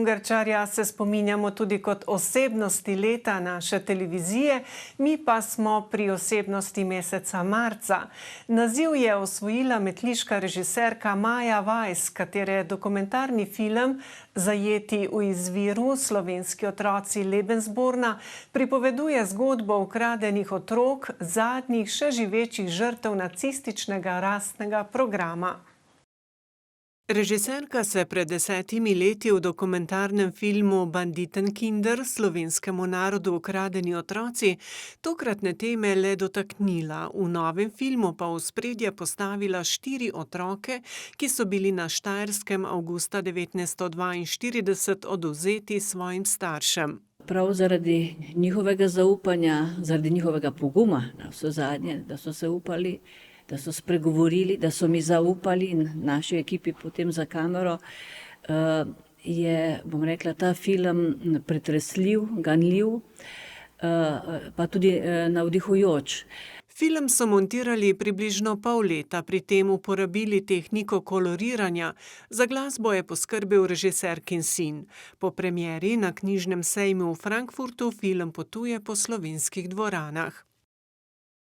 Ungarčarja se spominjamo tudi kot osebnosti leta naše televizije, mi pa smo pri osebnosti meseca marca. Naziv je osvojila metliška režiserka Maja Weiss, katere dokumentarni film Zajeti v izviru, slovenski otroci Lebensborna, pripoveduje zgodbo ukradenih otrok, zadnjih še živečih žrtev nacističnega rasnega programa. Režiserka se pred 10 leti v dokumentarnem filmu Banditenkinder, slovenskemu narodu ukradeni otroci, tokratne teme le dotaknila. V novem filmu pa v ospredje postavila 4 otroke, ki so bili na Štajerskem avgusta 1942 odvzeti svojim staršem. Prav zaradi njihovega zaupanja, zaradi njihovega poguma, navsezadnje, da so se upali, da so spregovorili, da so mi zaupali in naši ekipi potem za kamero, je, bom rekla, ta film pretresljiv, ganljiv, pa tudi navdihujoč. Film so montirali približno pol leta, pri tem uporabili tehniko koloriranja. Za glasbo je poskrbel režiserkin sin. Po premieri na knjižnem sejmu v Frankfurtu film potuje po slovenskih dvoranah.